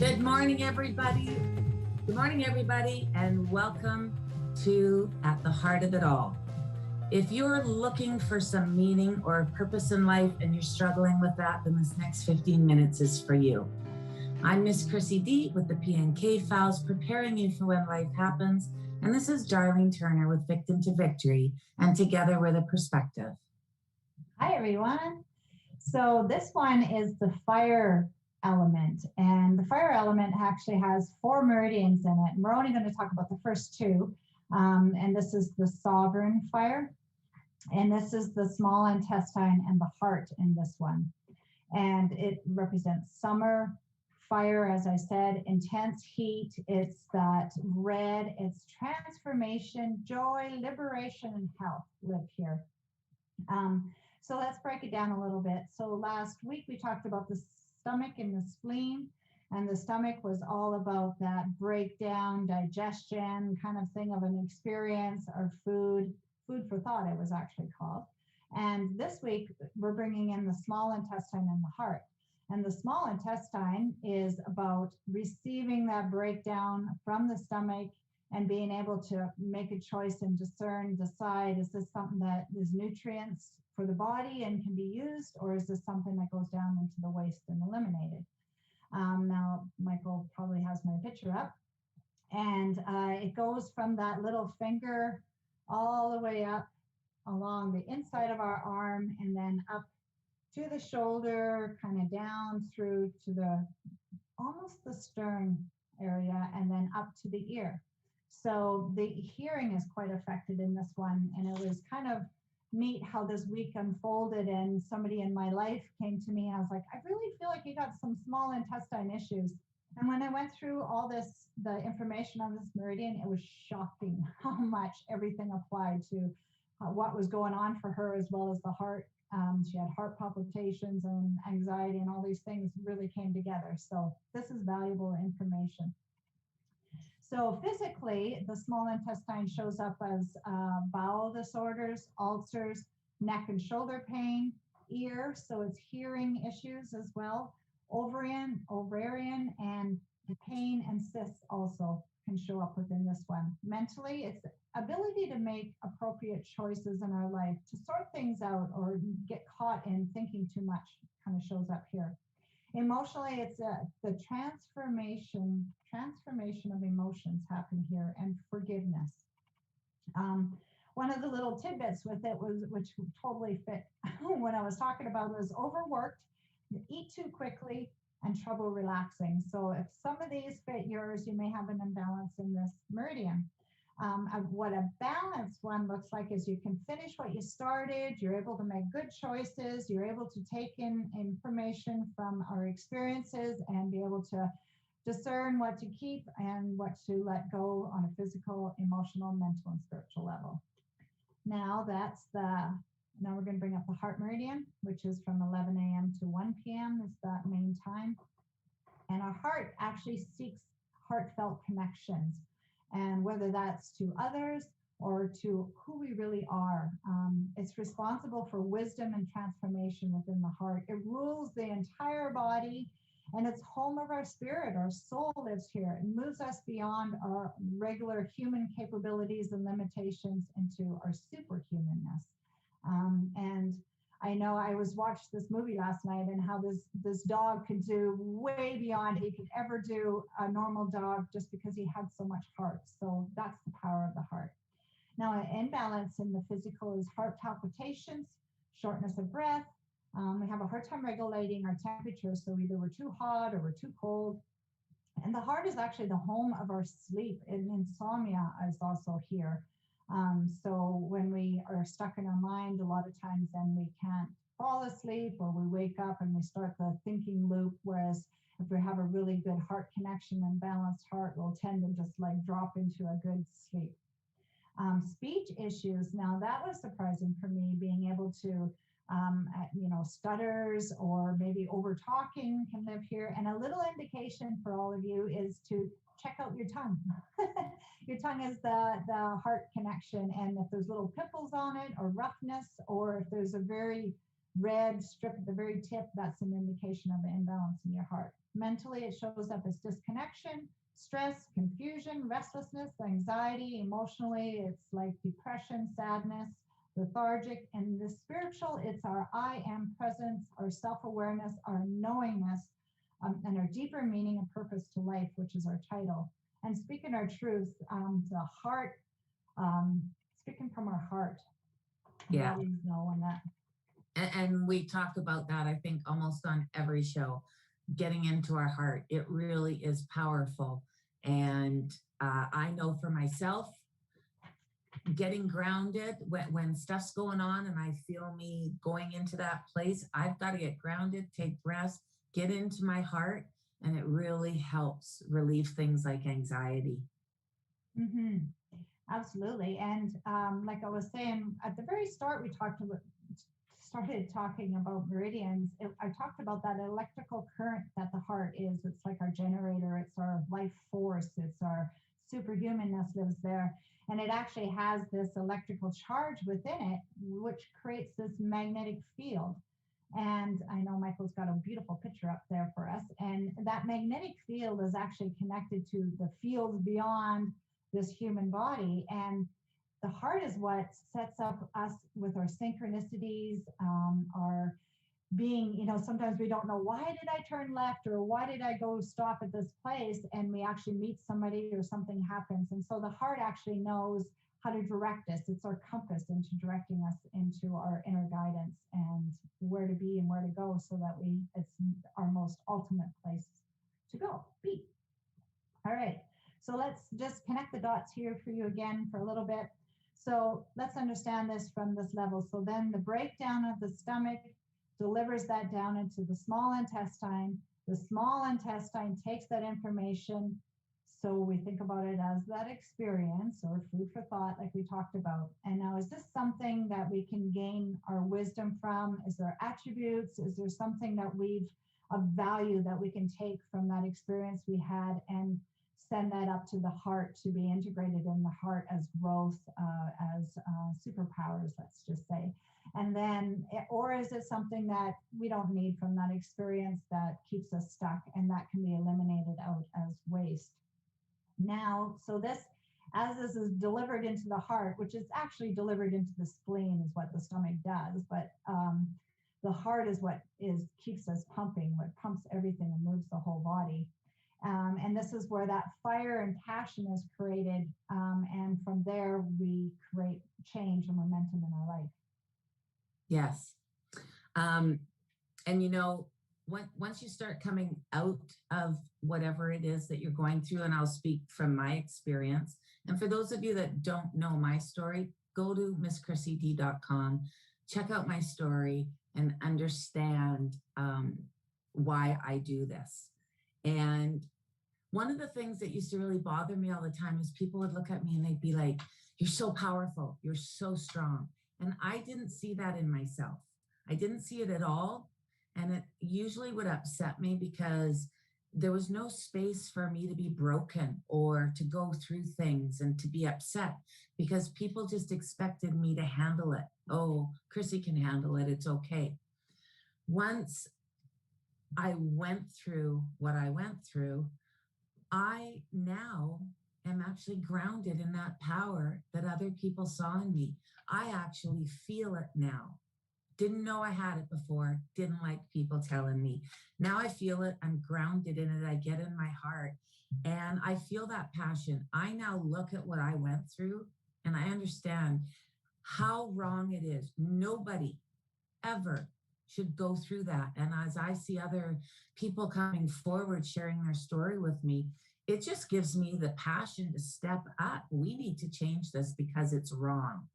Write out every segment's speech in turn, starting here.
Good morning, everybody. Good morning, everybody, and welcome to At the Heart of It All. If you're looking for some meaning or purpose in life and you're struggling with that, then this next 15 minutes is for you. I'm Miss Chrissy D with the PNK Files, preparing you for when life happens. And this is Darlene Turner with Victim to Victory, and together we're the perspective. Hi, everyone. So this one is the fire element, and the fire element actually has 4 meridians in it, and we're only going to talk about the first 2. And this is the sovereign fire, and this is the small intestine and the heart in this one. And it represents summer fire, as I said, intense heat. It's that red, it's transformation, joy, liberation, and health live here. So let's break it down a little bit. So last week we talked about the stomach and the spleen, and the stomach was all about that breakdown, digestion kind of thing of an experience, or food for thought it was actually called. And this week we're bringing in the small intestine and the heart. And the small intestine is about receiving that breakdown from the stomach and being able to make a choice and decide, is this something that is nutrients for the body and can be used, or is this something that goes down into the waste and eliminated? Now, Michael probably has my picture up, and it goes from that little finger all the way up along the inside of our arm, and then up to the shoulder, kind of down through to the almost the stern area, and then up to the ear. So the hearing is quite affected in this one, and it was kind of neat how this week unfolded, and somebody in my life came to me and I was like, I really feel like you got some small intestine issues. And when I went through all this, the information on this meridian, it was shocking how much everything applied to what was going on for her, as well as the heart. She had heart palpitations and anxiety, and all these things really came together. So this is valuable information. So physically, the small intestine shows up as bowel disorders, ulcers, neck and shoulder pain, ear, so it's hearing issues as well, ovarian, and pain and cysts also can show up within this one. Mentally, it's the ability to make appropriate choices in our life, to sort things out or get caught in thinking too much, kind of shows up here. Emotionally, it's the transformation of emotions happen here, and forgiveness. One of the little tidbits with it was, which totally fit when I was talking about, was overworked, eat too quickly, and trouble relaxing. So if some of these fit yours, you may have an imbalance in this meridian. What a balanced one looks like is you can finish what you started, you're able to make good choices, you're able to take in information from our experiences and be able to discern what to keep and what to let go on a physical, emotional, mental, and spiritual level. Now we're going to bring up the heart meridian, which is from 11 a.m. to 1 p.m. is that main time. And our heart actually seeks heartfelt connections, and whether that's to others or to who we really are. It's responsible for wisdom and transformation within the heart. It rules the entire body, and it's home of our spirit. Our soul lives here. It moves us beyond our regular human capabilities and limitations into our superhumanness. And I know I watched this movie last night, and how this dog could do way beyond he could ever do a normal dog, just because he had so much heart. So that's the power of the heart. Now, an imbalance in the physical is heart palpitations, shortness of breath. We have a hard time regulating our temperature, so either we're too hot or we're too cold. And the heart is actually the home of our sleep, and insomnia is also here. So when we are stuck in our mind, a lot of times then we can't fall asleep, or we wake up and we start the thinking loop. Whereas if we have a really good heart connection and balanced heart, we'll tend to just like drop into a good sleep. Speech issues. Now that was surprising for me, being able to, stutters or maybe over talking can live here. And a little indication for all of you is to check out your tongue. Your tongue is the heart connection, and if there's little pimples on it or roughness, or if there's a very red strip at the very tip, that's an indication of an imbalance in your heart. Mentally, it shows up as disconnection, stress, confusion, restlessness, anxiety. Emotionally, it's like depression, sadness, lethargic. And the spiritual, it's our I am presence, our self-awareness, our knowingness, and our deeper meaning and purpose to life, which is our title. And speaking our truth, the heart, speaking from our heart. Yeah. Bodies know on that. And we talk about that, I think, almost on every show, getting into our heart. It really is powerful. And I know for myself, getting grounded when stuff's going on and I feel me going into that place, I've got to get grounded, take breaths, get into my heart, and it really helps relieve things like anxiety. Mm-hmm. Absolutely. And like I was saying at the very start, we started talking about meridians. I talked about that electrical current that the heart is. It's like our generator. It's our life force. It's our superhumanness lives there. And it actually has this electrical charge within it, which creates this magnetic field. And I know Michael's got a beautiful picture up there for us. And that magnetic field is actually connected to the fields beyond this human body. And the heart is what sets up us with our synchronicities, our being, sometimes we don't know, why did I turn left or why did I go stop at this place? And we actually meet somebody or something happens. And so the heart actually knows how to direct us. It's our compass into directing us into our inner guidance and where to be and where to go, so that it's our most ultimate place to go, be. All right. So let's just connect the dots here for you again for a little bit. So let's understand this from this level. So then the breakdown of the stomach delivers that down into the small intestine. The small intestine takes that information. So we think about it as that experience or food for thought, like we talked about. And now, is this something that we can gain our wisdom from? Is there attributes? Is there something that of value that we can take from that experience we had and send that up to the heart to be integrated in the heart as growth, as superpowers, let's just say. And then, or is it something that we don't need from that experience that keeps us stuck, and that can be eliminated out as waste? Now, so as this is delivered into the heart, which is actually delivered into the spleen, is what the stomach does, but the heart is what keeps us pumping, what pumps everything and moves the whole body. And this is where that fire and passion is created. And from there, we create change and momentum in our life. Yes. And once you start coming out of whatever it is that you're going through, and I'll speak from my experience. And for those of you that don't know my story, go to misschrissyd.com, check out my story and understand why I do this. And one of the things that used to really bother me all the time is people would look at me and they'd be like, you're so powerful, you're so strong. And I didn't see that in myself. I didn't see it at all. And it usually would upset me because there was no space for me to be broken or to go through things and to be upset, because people just expected me to handle it. Oh, Chrissy can handle it, it's okay. Once I went through what I went through, I now am actually grounded in that power that other people saw in me. I actually feel it now. Didn't know I had it before, didn't like people telling me. Now I feel it, I'm grounded in it, I get in my heart, and I feel that passion. I now look at what I went through and I understand how wrong it is. Nobody ever should go through that. And as I see other people coming forward, sharing their story with me, it just gives me the passion to step up. We need to change this because it's wrong.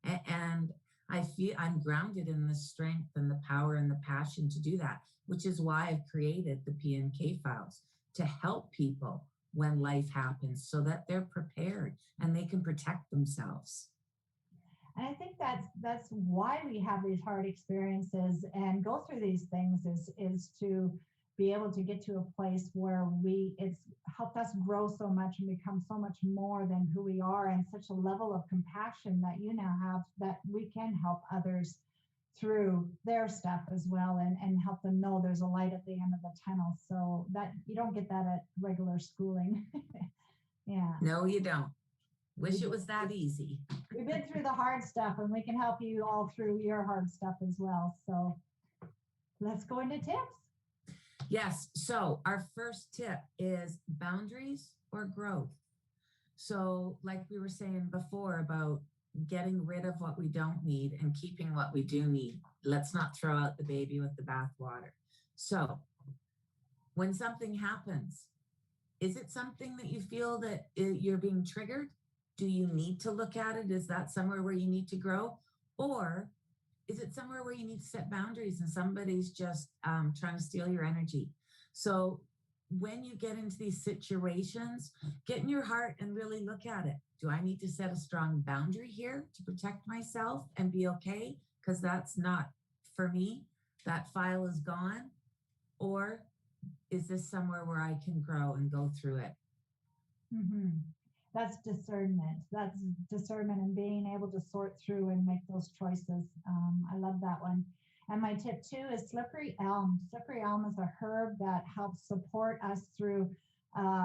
And I feel I'm grounded in the strength and the power and the passion to do that, which is why I've created the PNK files, to help people when life happens so that they're prepared and they can protect themselves. And I think that's why we have these hard experiences and go through these things is to be able to get to a place where it's helped us grow so much and become so much more than who we are, and such a level of compassion that you now have, that we can help others through their stuff as well, and help them know there's a light at the end of the tunnel, so that you don't get that at regular schooling. Yeah. No, you don't. Wish it was that easy. We've been through the hard stuff, and we can help you all through your hard stuff as well. So let's go into tips. Yes. So our first tip is boundaries or growth. So like we were saying before about getting rid of what we don't need and keeping what we do need. Let's not throw out the baby with the bathwater. So when something happens, is it something that you feel that you're being triggered? Do you need to look at it? Is that somewhere where you need to grow? Or is it somewhere where you need to set boundaries and somebody's just trying to steal your energy? So when you get into these situations, get in your heart and really look at it. Do I need to set a strong boundary here to protect myself and be okay? Because that's not for me. That file is gone. Or is this somewhere where I can grow and go through it? Mm-hmm. That's discernment. That's discernment and being able to sort through and make those choices. I love that one. And my tip 2 is slippery elm. Slippery elm is a herb that helps support us through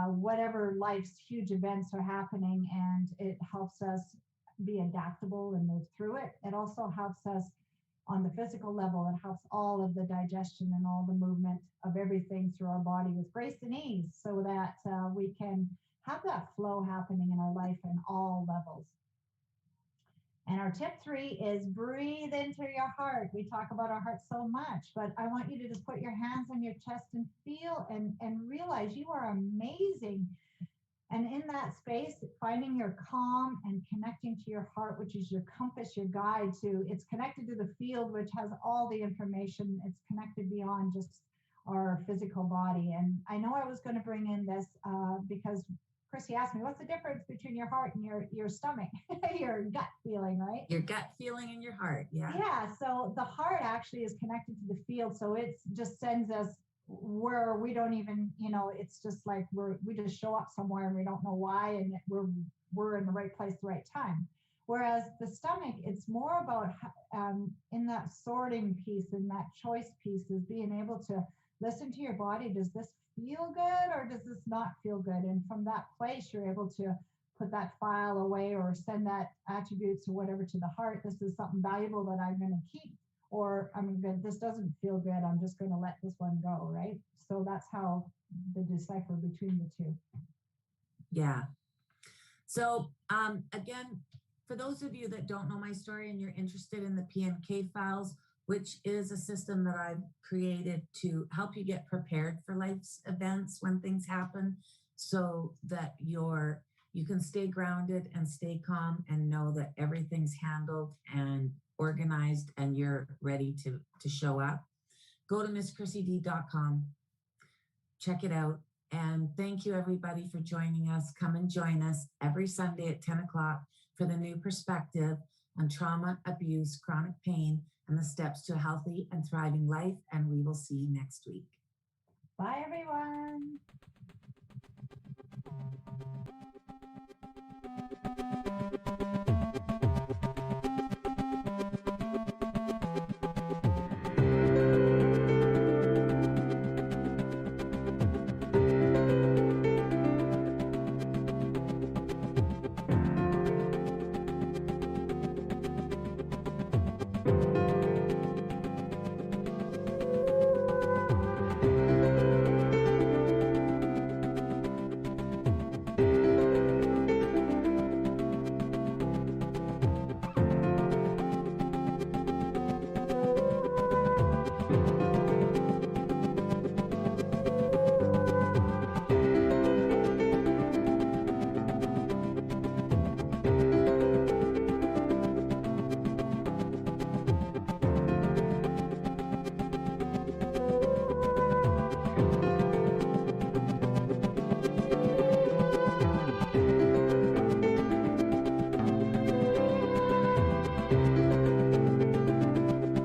whatever life's huge events are happening, and it helps us be adaptable and move through it. It also helps us on the physical level. It helps all of the digestion and all the movement of everything through our body with grace and ease, so that we can have that flow happening in our life in all levels. And our tip 3 is breathe into your heart. We talk about our heart so much, but I want you to just put your hands on your chest and feel and realize you are amazing. And in that space, finding your calm and connecting to your heart, which is your compass, your guide to, it's connected to the field, which has all the information. It's connected beyond just our physical body. And I know I was going to bring in this because Chrissy asked me, what's the difference between your heart and your stomach, your gut feeling, right? Your gut feeling and your heart. Yeah. Yeah. So the heart actually is connected to the field. So it just sends us where we don't even, it's just like we just show up somewhere and we don't know why, and we're in the right place, the right time. Whereas the stomach, it's more about in that sorting piece, in that choice piece, is being able to listen to your body. Does this feel good or does this not feel good? And from that place, you're able to put that file away or send that attributes or whatever to the heart. This is something valuable that I'm going to keep, or this doesn't feel good. I'm just going to let this one go, right? So that's how the decipher between the two. Yeah. So again, for those of you that don't know my story and you're interested in the PMK files, which is a system that I've created to help you get prepared for life's events when things happen, so that you can stay grounded and stay calm and know that everything's handled and organized and you're ready to show up. Go to misschrissyd.com, check it out. And thank you everybody for joining us. Come and join us every Sunday at 10 o'clock for the new perspective on trauma, abuse, chronic pain, and the steps to a healthy and thriving life. And we will see you next week. Bye, everyone.